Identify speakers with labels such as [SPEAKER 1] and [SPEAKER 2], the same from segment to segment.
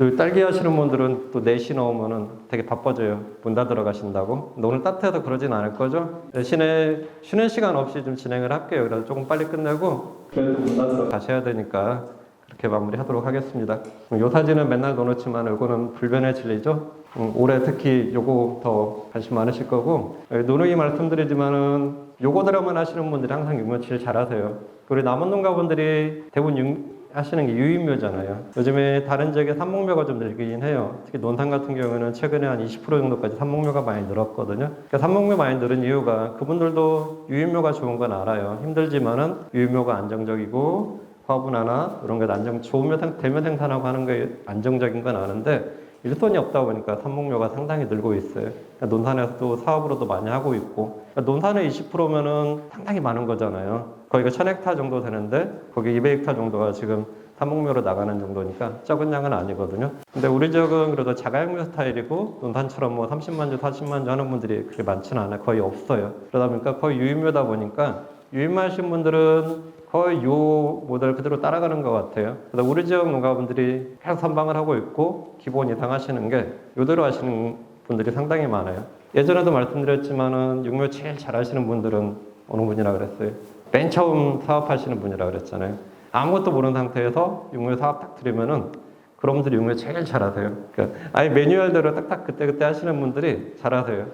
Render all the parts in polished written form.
[SPEAKER 1] 또 딸기 하시는 분들은 또 4시 넘으면은 되게 바빠져요. 문 닫으러 가신다고. 근데 오늘 따뜻해서 그러진 않을 거죠? 대신에 쉬는 시간 없이 좀 진행을 할게요. 그래서 조금 빨리 끝내고 그래도 문 닫으러 가셔야 되니까 그렇게 마무리하도록 하겠습니다. 요 사진은 맨날 넣어놓지만 이거는 불변의 진리죠. 올해 특히 요거 더 관심 많으실 거고 누누이 말씀드리지만은 요거 드라마 하시는 분들이 항상 유명 제일 잘하세요. 우리 남원 농가분들이 대부분 하시는 게 유인묘잖아요. 요즘에 다른 지역에 산목묘가 좀 늘긴 해요. 특히 논산 같은 경우에는 최근에 한 20% 정도까지 산목묘가 많이 늘었거든요. 그러니까 산목묘 많이 늘은 이유가 그분들도 유인묘가 좋은 건 알아요. 힘들지만은 유인묘가 안정적이고 화분하나 이런 게 좋으면 대면 생산하고 하는 게 안정적인 건 아는데 일손이 없다 보니까 산목묘가 상당히 늘고 있어요. 그러니까 논산에서도 사업으로도 많이 하고 있고 그러니까 논산의 20%면은 상당히 많은 거잖아요. 거기가 1000헥타 정도 되는데 거기 200헥타 정도가 지금 산목묘로 나가는 정도니까 적은 양은 아니거든요. 근데 우리 지역은 그래도 자가용묘 스타일이고 논산처럼 뭐 30만 주, 40만 주 하는 분들이 그렇게 많지는 않아요. 거의 없어요. 그러다 보니까 거의 유인묘다 보니까 유인하신 분들은 거의 요 모델 그대로 따라가는 것 같아요. 그래서 우리 지역 농가분들이 계속 선방을 하고 있고 기본 이상 하시는 게 요대로 하시는 분들이 상당히 많아요. 예전에도 말씀드렸지만은 육묘 제일 잘 하시는 분들은 어느 분이라 그랬어요? 맨 처음 사업하시는 분이라 그랬잖아요. 아무것도 모르는 상태에서 육묘 사업 딱 들으면은 그런 분들이 육묘 제일 잘하세요. 그러니까 아예 매뉴얼대로 딱딱 그때그때 하시는 분들이 잘하세요.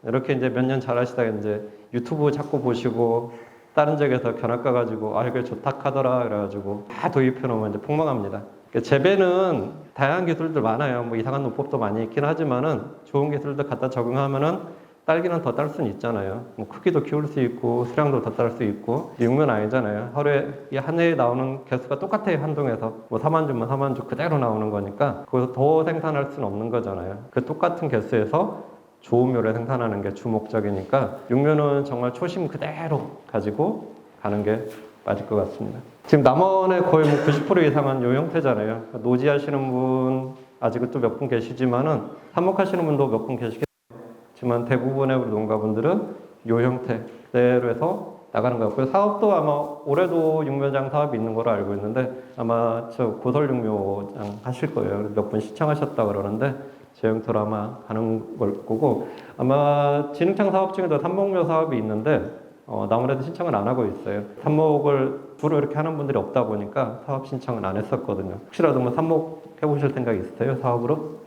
[SPEAKER 1] 이렇게 이제 몇 년 잘하시다가 이제 유튜브 자꾸 보시고 다른 지역에서 견학 가가지고 이게 좋다 하더라 그래가지고 다 도입해 놓으면 이제 폭망합니다. 그러니까 재배는 다양한 기술들 많아요. 뭐 이상한 농법도 많이 있긴 하지만은 좋은 기술들 갖다 적용하면은 딸기는 더 딸 수는 있잖아요. 뭐 크기도 키울 수 있고 수량도 더 딸 수 있고 육묘는 아니잖아요. 하루에 한 해에 나오는 개수가 똑같아요. 한 동에서 뭐 4만 주면 4만 주 그대로 나오는 거니까 거기서 더 생산할 수는 없는 거잖아요. 그 똑같은 개수에서 좋은 묘를 생산하는 게 주 목적이니까 육묘는 정말 초심 그대로 가지고 가는 게 맞을 것 같습니다. 지금 남원의 거의 뭐 90% 이상은 요 형태잖아요. 노지 하시는 분 아직은 또 몇 분 계시지만은 삽목하시는 분도 몇 분 계시겠지만 대부분의 우리 농가분들은 요 형태 그대로 해서 나가는 것 같고요. 사업도 아마 올해도 육묘장 사업이 있는 걸로 알고 있는데 아마 저 고설 육묘장 하실 거예요. 몇 분 시청하셨다 그러는데 제 형태로 아마 가는 걸 거고 아마 진흥청 사업 중에도 삽목묘 사업이 있는데 아무래도 신청은 안 하고 있어요. 삽목을 주로 이렇게 하는 분들이 없다 보니까 사업 신청은 안 했었거든요. 혹시라도 뭐 삽목 해보실 생각 있으세요? 사업으로?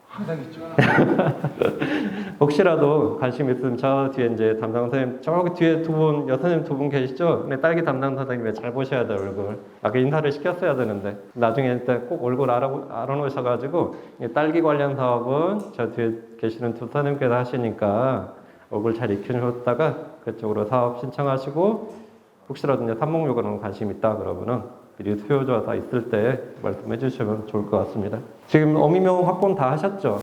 [SPEAKER 2] 항상 있죠.
[SPEAKER 1] 혹시라도 관심 있으면 저 뒤에 이제 담당 선생님 저기 뒤에 여선생님 두 분 계시죠? 근데 딸기 담당 선생님이 잘 보셔야 돼요, 얼굴. 아까 인사를 시켰어야 되는데 나중에 꼭 얼굴 알아놓으셔가지고 딸기 관련 사업은 저 뒤에 계시는 두 선생님께서 하시니까 얼굴 잘 익혀놓다가 그쪽으로 사업 신청하시고 혹시라도 이제 삽목요구는 관심 있다 그러면은 미리 수요자가 있을 때 말씀해 주시면 좋을 것 같습니다. 지금 어미묘 확보는 다 하셨죠?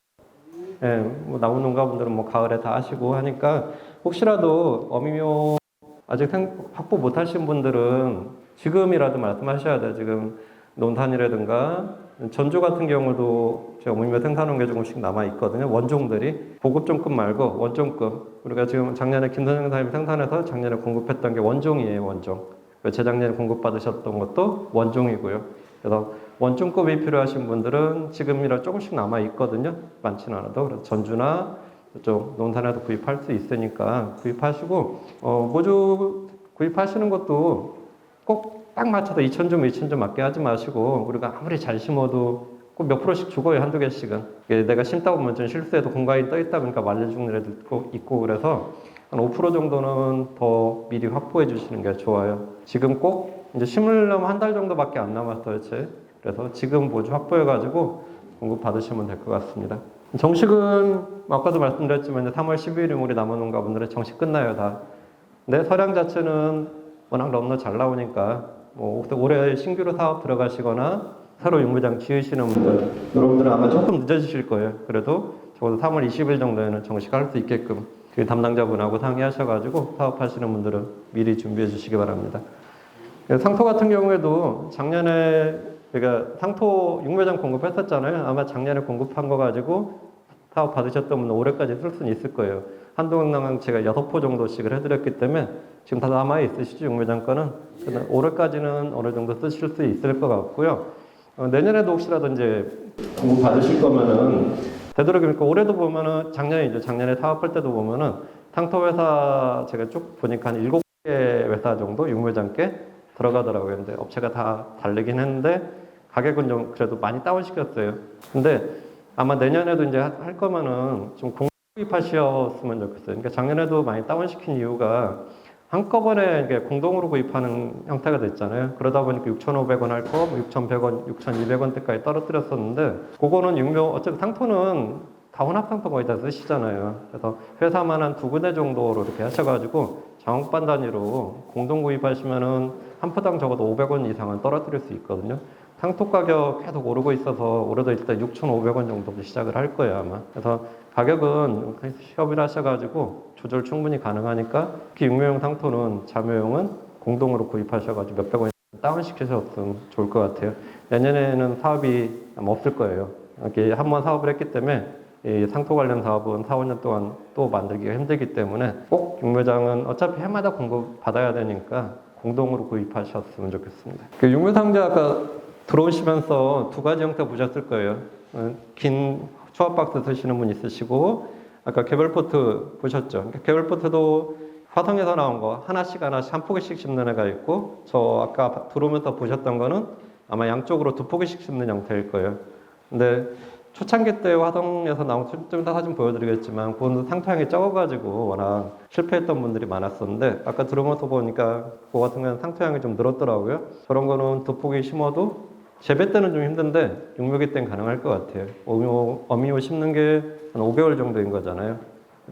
[SPEAKER 1] 예, 뭐 나무 농가분들은 뭐 가을에 다 하시고 하니까 혹시라도 어미묘 아직 확보 못 하신 분들은 지금이라도 말씀하셔야 돼요. 지금 논산이라든가 전주 같은 경우도 제가 어미묘 생산한 게 조금씩 남아 있거든요. 원종들이 보급종급 말고 원종급. 우리가 지금 작년에 김선영 사장님이 생산해서 작년에 공급했던 게 원종이에요. 원종. 재작년에 공급받으셨던 것도 원종이고요. 그래서 원종급이 필요하신 분들은 지금이라 조금씩 남아 있거든요. 많지는 않아도. 그래서 전주나 좀 논산에도 구입할 수 있으니까 구입하시고 모주 구입하시는 것도 꼭 딱 맞춰서 2,000점, 2,000점 맞게 하지 마시고 우리가 아무리 잘 심어도 꼭 몇 프로씩 죽어요. 한두 개씩은. 내가 심다 보면 좀 실수해도 공간이 떠 있다 보니까 말려 죽는 애도 있고 그래서 한 5% 정도는 더 미리 확보해 주시는 게 좋아요. 지금 꼭 이제 심으려면 한 달 정도밖에 안 남았어요. 그래서 지금 모주 확보해가지고 공급 받으시면 될 것 같습니다. 정식은 아까도 말씀드렸지만 3월 12일이면 우리 남원 농가분들의 정식 끝나요 다. 근데 서량 자체는 워낙 너무나 잘 나오니까 뭐 올해 신규로 사업 들어가시거나 새로 육묘장 지으시는 분들 여러분들은 아마 조금 늦어지실 거예요. 그래도 적어도 3월 20일 정도에는 정식할 수 있게끔 그 담당자분하고 상의하셔가지고 사업하시는 분들은 미리 준비해 주시기 바랍니다. 상토 같은 경우에도 작년에 그러니까 상토 육묘장 공급했었잖아요. 아마 작년에 공급한 거 가지고 사업 받으셨던 분은 올해까지 쓸 수는 있을 거예요. 한동항 제가 6포 정도씩을 해드렸기 때문에 지금 다 남아 있으시죠, 육묘장 거는. 올해까지는 어느 정도 쓰실 수 있을 것 같고요. 내년에도 혹시라도 이제 공부 받으실 거면은 되도록이면 올해도 보면은 작년에 사업할 때도 보면은 상토 회사 제가 쭉 보니까 한 7개 회사 정도 육묘장께 들어가더라고요. 근데 업체가 다 다르긴 했는데 가격은 좀 그래도 많이 다운시켰어요. 근데 아마 내년에도 이제 할 거면은 좀 구입하셨으면 좋겠어요. 그러니까 작년에도 많이 다운시킨 이유가 한꺼번에 이게 공동으로 구입하는 형태가 됐잖아요. 그러다 보니까 6,500원 할 거, 6,100원, 6,200원대까지 떨어뜨렸었는데, 그거는 어차피 상토는 다 혼합상토 거의 다 쓰시잖아요. 그래서 회사만 한 2군데 정도로 이렇게 하셔가지고 장업반 단위로 공동 구입하시면은 한 포당 적어도 500원 이상은 떨어뜨릴 수 있거든요. 상토 가격 계속 오르고 있어서 올해도 일단 6,500원 정도로 시작을 할 거예요, 아마. 그래서 가격은 협의를 하셔가지고 조절 충분히 가능하니까 특히 육묘용 상토는 자묘용은 공동으로 구입하셔가지고 몇백 원 다운시키셨으면 좋을 것 같아요. 내년에는 사업이 아마 없을 거예요. 이렇게 한번 사업을 했기 때문에 이 상토 관련 사업은 4, 5년 동안 또 만들기가 힘들기 때문에 꼭 육묘장은 어차피 해마다 공급 받아야 되니까 공동으로 구입하셨으면 좋겠습니다. 그 육묘상자 아까 들어오시면서 2가지 형태 보셨을 거예요. 긴 초합박스 쓰시는 분 있으시고 아까 개별포트 보셨죠? 그러니까 개별포트도 화성에서 나온 거 하나씩 한 포기씩 심는 애가 있고 저 아까 들어오면서 보셨던 거는 아마 양쪽으로 2포기씩 심는 형태일 거예요. 근데 초창기 때 화성에서 나온 좀 이따 사진 보여드리겠지만 그건 상토양이 적어가지고 워낙 실패했던 분들이 많았었는데 아까 들어오면서 보니까 그거 같은 경우는 상토양이 좀 늘었더라고요. 저런 거는 2포기 심어도 재배 때는 좀 힘든데 육묘기 때는 가능할 것 같아요. 어미오 심는 게 한 5개월 정도인 거잖아요.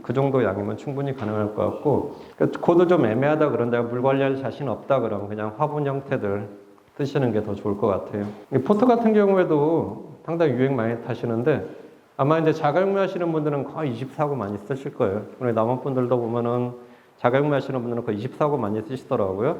[SPEAKER 1] 그 정도 양이면 충분히 가능할 것 같고 그도 좀 애매하다 그런데 물 관리할 자신 없다 그러면 그냥 화분 형태들 쓰시는 게 더 좋을 것 같아요. 포트 같은 경우에도 상당히 유행 많이 타시는데 아마 이제 자가육묘 하시는 분들은 거의 24구 많이 쓰실 거예요. 우리 남원 분들도 보면은 자가육묘 하시는 분들은 거의 24구 많이 쓰시더라고요.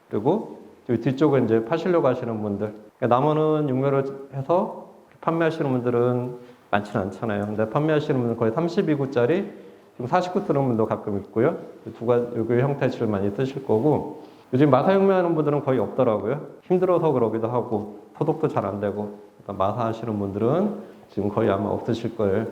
[SPEAKER 1] 그리고 여기 뒤쪽은 이제 파시려고 하시는 분들. 남원은 육묘를 해서 판매하시는 분들은 많지는 않잖아요. 근데 판매하시는 분들은 거의 32구짜리 지금 49 쓰는 분도 가끔 있고요. 여기 형태 제일 많이 쓰실 거고 요즘 마사육묘 하는 분들은 거의 없더라고요. 힘들어서 그러기도 하고 소독도 잘 안 되고 마사 하시는 분들은 지금 거의 아마 없으실 거예요.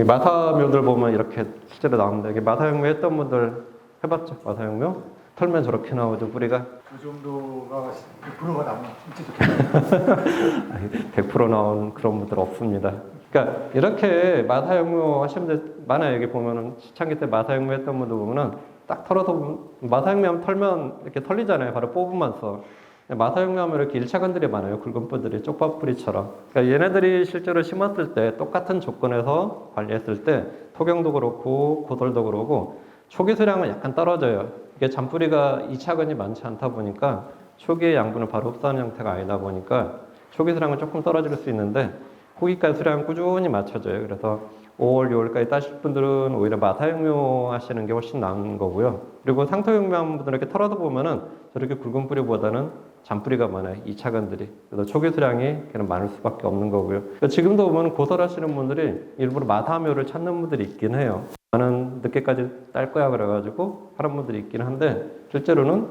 [SPEAKER 1] 마사묘들 보면 이렇게 실제로 나옵니다. 이게 마사육묘 했던 분들 해봤죠? 마사육묘? 털면 저렇게 나오죠, 뿌리가?
[SPEAKER 2] 그 정도가 100%가 나오면 진짜 좋겠네요.
[SPEAKER 1] 100% 나오는 그런 분들 없습니다. 그러니까 이렇게 마사육묘 하시는 분들 많아요. 여기 보면은 시창기 때 마사육묘 했던 분들 보면은 딱 털어서 마사육묘 하면 털면 이렇게 털리잖아요. 바로 뽑으면서. 마사육묘 하면 이렇게 1차근들이 많아요. 굵은 뿌들이 쪽밥뿌리처럼. 그러니까 얘네들이 실제로 심었을 때 똑같은 조건에서 관리했을 때 토경도 그렇고 고돌도 그렇고 초기 수량은 약간 떨어져요. 이게 잔뿌리가 2차근이 많지 않다 보니까 초기의 양분을 바로 흡수하는 형태가 아니다 보니까 초기 수량은 조금 떨어질 수 있는데 후기까지 수량은 꾸준히 맞춰져요. 그래서 5월, 6월까지 따실 분들은 오히려 마사육묘 하시는 게 훨씬 나은 거고요. 그리고 상토육묘 하는 분들 이렇게 털어서 보면은 저렇게 굵은 뿌리보다는 잔뿌리가 많아요. 2차근들이. 그래서 초기 수량이 그냥 많을 수밖에 없는 거고요. 그러니까 지금도 보면 고설하시는 분들이 일부러 마사묘를 찾는 분들이 있긴 해요. 나는 늦게까지 딸 거야 그래가지고 하는 분들이 있긴 한데 실제로는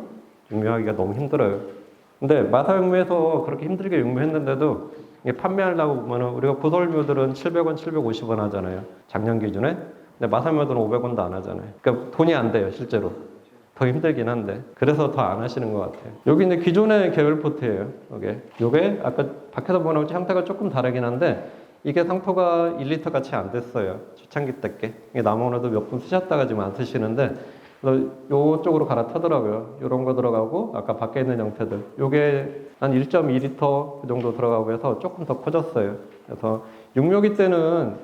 [SPEAKER 1] 육묘하기가 너무 힘들어요. 근데 마사육묘에서 그렇게 힘들게 육묘했는데도 판매하려고 보면은 우리가 고설묘들은 700원, 750원 하잖아요. 작년 기준에. 근데 마사묘들은 500원도 안 하잖아요. 그러니까 돈이 안 돼요, 실제로. 더 힘들긴 한데. 그래서 더 안 하시는 것 같아요. 여기 이제 기존의 계열포트예요. 요게 아까 밖에서 보는 형태가 조금 다르긴 한데 이게 상토가 1리터 같이 안 됐어요. 초창기 때께. 이게 남원에도 몇 분 쓰셨다가 지금 안 쓰시는데 요쪽으로 갈아타더라고요. 요런 거 들어가고 아까 밖에 있는 형태들. 요게 한 1.2리터 그 정도 들어가고 해서 조금 더 커졌어요. 그래서 육묘기 때는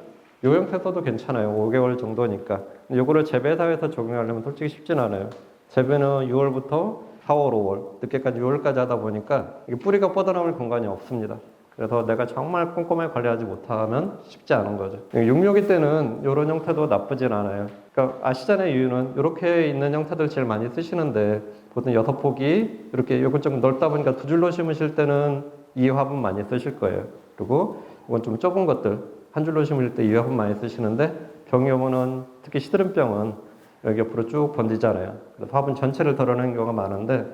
[SPEAKER 1] 요 형태 써도 괜찮아요. 5개월 정도니까. 근데 요거를 재배사에서 적용하려면 솔직히 쉽진 않아요. 재배는 6월부터 4월, 5월, 늦게까지 6월까지 하다 보니까 이게 뿌리가 뻗어나올 공간이 없습니다. 그래서 내가 정말 꼼꼼하게 관리하지 못하면 쉽지 않은 거죠. 육묘기 때는 이런 형태도 나쁘진 않아요. 그러니까 아시잖아요. 이유는 이렇게 있는 형태들 제일 많이 쓰시는데 보통 6포기 이렇게 이건 좀 넓다 보니까 2줄로 심으실 때는 2화분 많이 쓰실 거예요. 그리고 이건 좀 좁은 것들 한 줄로 심을 때 2화분 많이 쓰시는데 병이 오면은 특히 시드름병은 여기 옆으로 쭉 번지잖아요. 그래서 화분 전체를 덜어내는 경우가 많은데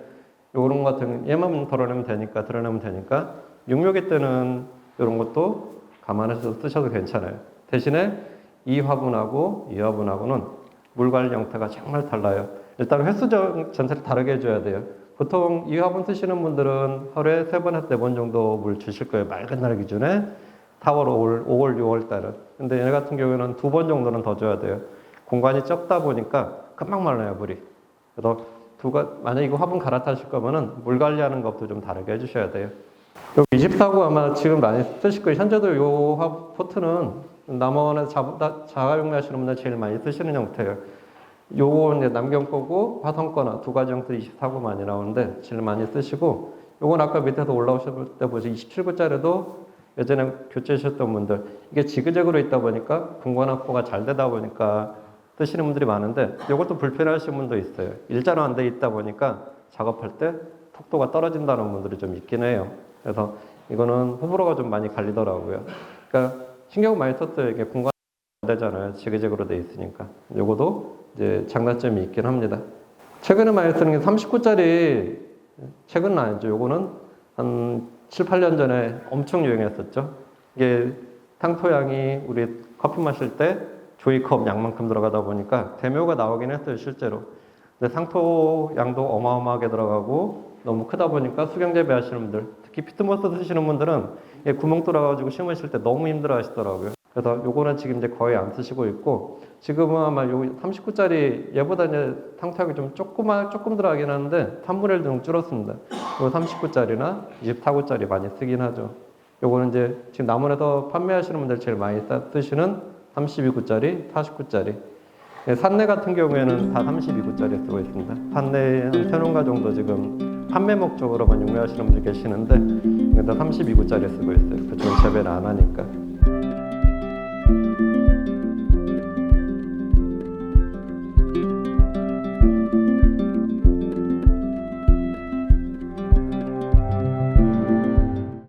[SPEAKER 1] 요런 같은 얘만 드러내면 되니까 육묘기 때는 이런 것도 감안해서 쓰셔도 괜찮아요. 대신에 이 화분하고 이 화분하고는 물 관리 형태가 정말 달라요. 일단 횟수 전체를 다르게 해줘야 돼요. 보통 이 화분 쓰시는 분들은 하루에 3번에서 4번 정도 물 주실 거예요. 맑은 날 기준에 4월, 5월, 6월 달은. 근데 얘네 같은 경우에는 2번 정도는 더 줘야 돼요. 공간이 적다 보니까 금방 말라요, 물이. 그래서 만약 이거 화분 갈아타실 거면은 물 관리하는 것도 좀 다르게 해주셔야 돼요. 요 24구 아마 지금 많이 쓰실 거예요. 현재도 요 포트는 남원에서 자가용매 하시는 분들 제일 많이 쓰시는 형태예요. 요거 이제 남경 거고 화성 거나 두 가지 형태 24구 많이 나오는데 제일 많이 쓰시고, 요건 아까 밑에서 올라오실 때 보시 27구짜리도 예전에 교체하셨던 분들, 이게 지그재그로 있다 보니까 공간 확보가 잘 되다 보니까 쓰시는 분들이 많은데, 이것도 불편하신 분도 있어요. 일자로 안 돼 있다 보니까 작업할 때 속도가 떨어진다는 분들이 좀 있긴 해요. 그래서 이거는 호불호가 좀 많이 갈리더라고요. 그러니까 신경 많이 썼어요. 이게 공간 안 되잖아요. 지그재그로 돼 있으니까. 요거도 이제 장단점이 있긴 합니다. 최근에 많이 쓰는 게 39짜리, 최근은 아니죠. 요거는 한 7, 8년 전에 엄청 유행했었죠. 이게 탕토양이 우리 커피 마실 때 조이컵 양만큼 들어가다 보니까 대묘가 나오긴 했어요, 실제로. 근데 상토 양도 어마어마하게 들어가고 너무 크다 보니까 수경 재배하시는 분들, 특히 피트모스 쓰시는 분들은 이게 구멍 뚫어가지고 심으실 때 너무 힘들어 하시더라고요. 그래서 요거는 지금 이제 거의 안 쓰시고 있고, 지금은 아마 요 39짜리 얘보다 이제 탕토양이 좀 조금 들어가긴 하는데 3분의 1 정도 줄었습니다. 요 39짜리나 24구짜리 많이 쓰긴 하죠. 요거는 이제 지금 남원에서 판매하시는 분들 제일 많이 쓰시는 32구짜리, 49짜리. 산내 같은 경우에는 다 32구짜리 쓰고 있습니다. 산내 한 3농가 정도 지금 판매 목적으로만 용매하시는 분들 계시는데, 다 32구짜리 쓰고 있어요. 그쪽은 재배를 안 하니까.